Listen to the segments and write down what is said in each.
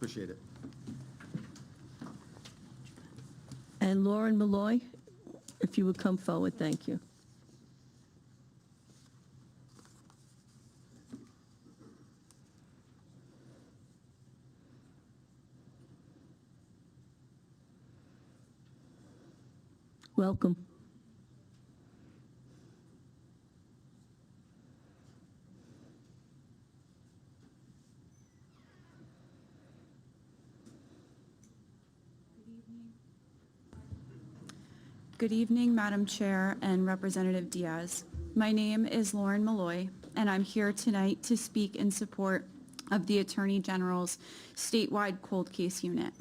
Appreciate it. And Lauren Malloy, if you would come forward, thank you. Welcome. Good evening, Madam Chair and Representative Diaz. My name is Lauren Malloy, and I'm here tonight to speak in support of the Attorney General's statewide cold case unit.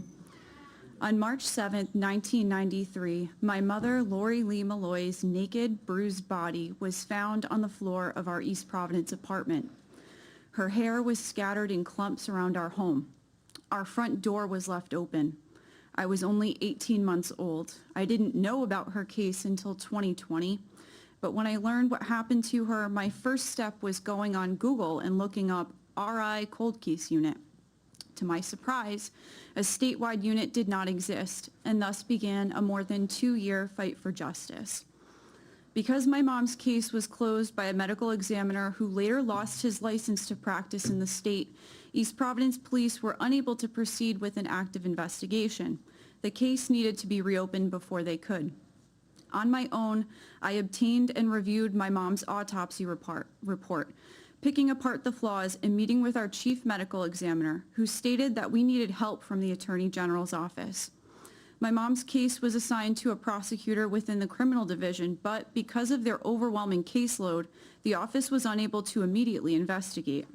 On March 7, 1993, my mother, Lori Lee Malloy's naked, bruised body was found on the floor of our East Providence apartment. Her hair was scattered in clumps around our home. Our front door was left open. I was only 18 months old. I didn't know about her case until 2020, but when I learned what happened to her, my first step was going on Google and looking up RI cold case unit. To my surprise, a statewide unit did not exist, and thus began a more than 2-year fight for justice. Because my mom's case was closed by a medical examiner who later lost his license to practice in the state, East Providence police were unable to proceed with an active investigation. The case needed to be reopened before they could. On my own, I obtained and reviewed my mom's autopsy report, picking apart the flaws and meeting with our chief medical examiner, who stated that we needed help from the Attorney General's office. My mom's case was assigned to a prosecutor within the criminal division, but because of their overwhelming caseload, the office was unable to immediately investigate.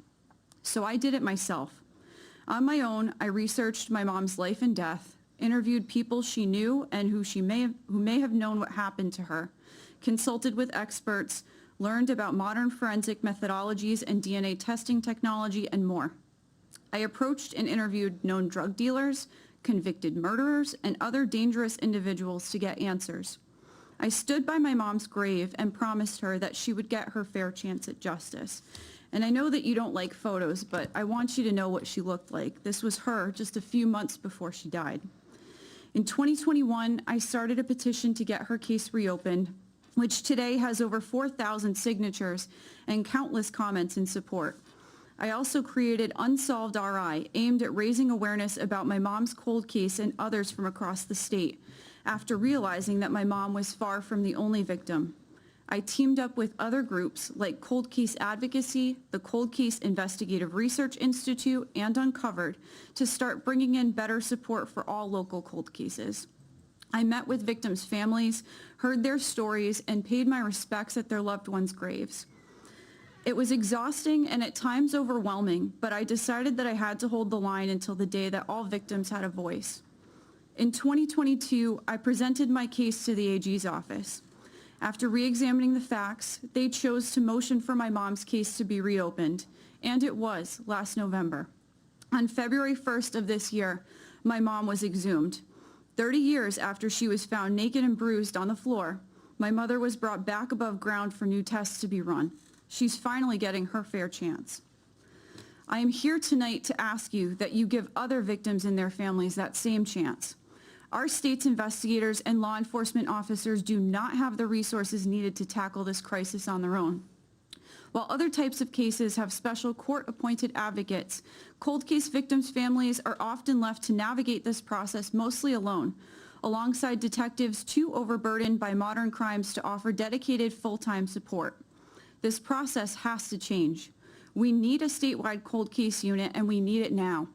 So I did it myself. On my own, I researched my mom's life and death, interviewed people she knew and who may have known what happened to her, consulted with experts, learned about modern forensic methodologies and DNA testing technology, and more. I approached and interviewed known drug dealers, convicted murderers, and other dangerous individuals to get answers. I stood by my mom's grave and promised her that she would get her fair chance at justice. And I know that you don't like photos, but I want you to know what she looked like. This was her just a few months before she died. In 2021, I started a petition to get her case reopened, which today has over 4,000 signatures and countless comments in support. I also created Unsolved RI, aimed at raising awareness about my mom's cold case and others from across the state, after realizing that my mom was far from the only victim. I teamed up with other groups like Cold Case Advocacy, the Cold Case Investigative Research Institute, and Uncovered to start bringing in better support for all local cold cases. I met with victims' families, heard their stories, and paid my respects at their loved ones' graves. It was exhausting and at times overwhelming, but I decided that I had to hold the line until the day that all victims had a voice. In 2022, I presented my case to the AG's office. After re-examining the facts, they chose to motion for my mom's case to be reopened, and it was last November. On February 1st of this year, my mom was exhumed. 30 years after she was found naked and bruised on the floor, my mother was brought back above ground for new tests to be run. She's finally getting her fair chance. I am here tonight to ask you that you give other victims and their families that same chance. Our state's investigators and law enforcement officers do not have the resources needed to tackle this crisis on their own. While other types of cases have special court-appointed advocates, cold case victims' families are often left to navigate this process mostly alone, alongside detectives too overburdened by modern crimes to offer dedicated full-time support. This process has to change. We need a statewide cold case unit, and we need it now.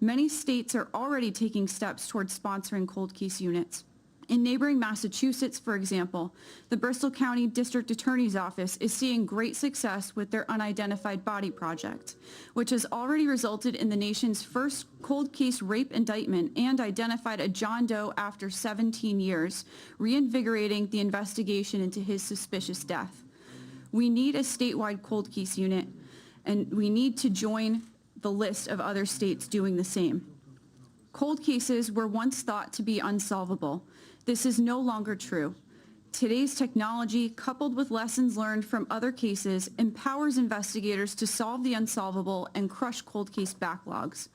Many states are already taking steps towards sponsoring cold case units. In neighboring Massachusetts, for example, the Bristol County District Attorney's Office is seeing great success with their Unidentified Body Project, which has already resulted in the nation's first cold case rape indictment and identified a John Doe after 17 years, reinvigorating the investigation into his suspicious death. We need a statewide cold case unit, and we need to join the list of other states doing the same. Cold cases were once thought to be unsolvable. This is no longer true. Today's technology, coupled with lessons learned from other cases, empowers investigators to solve the unsolvable and crush cold case backlogs.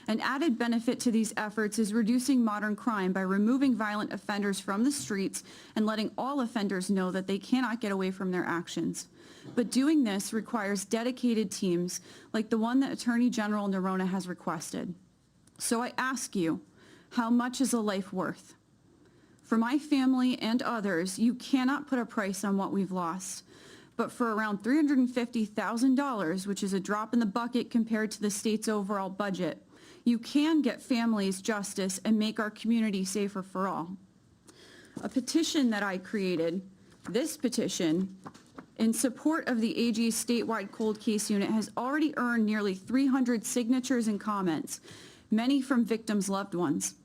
An added benefit to these efforts is reducing modern crime by removing violent offenders from the streets and letting all offenders know that they cannot get away from their actions. But doing this requires dedicated teams like the one that Attorney General Nerona has requested. So I ask you, how much is a life worth? For my family and others, you cannot put a price on what we've lost. But for around $350,000, which is a drop in the bucket compared to the state's overall budget, you can get families justice and make our community safer for all. A petition that I created, this petition, in support of the AG's statewide cold case unit has already earned nearly 300 signatures and comments, many from victims' loved ones.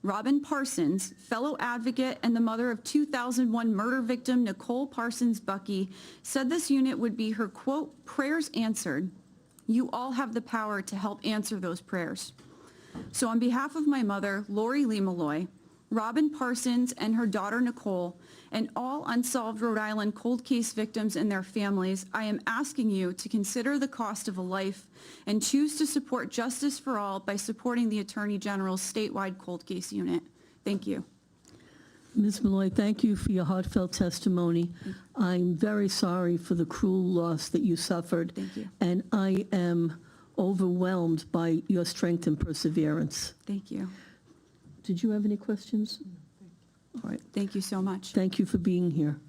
Robin Parsons, fellow advocate and the mother of 2001 murder victim Nicole Parsons Bucky, said this unit would be her, quote, prayers answered. You all have the power to help answer those prayers. So on behalf of my mother, Lori Lee Malloy, Robin Parsons and her daughter Nicole, and all unsolved Rhode Island cold case victims and their families, I am asking you to consider the cost of a life and choose to support justice for all by supporting the Attorney General's statewide cold case unit. Thank you. Ms. Malloy, thank you for your heartfelt testimony. I'm very sorry for the cruel loss that you suffered. Thank you. And I am overwhelmed by your strength and perseverance. Thank you. Did you have any questions? All right. Thank you so much. Thank you for being here.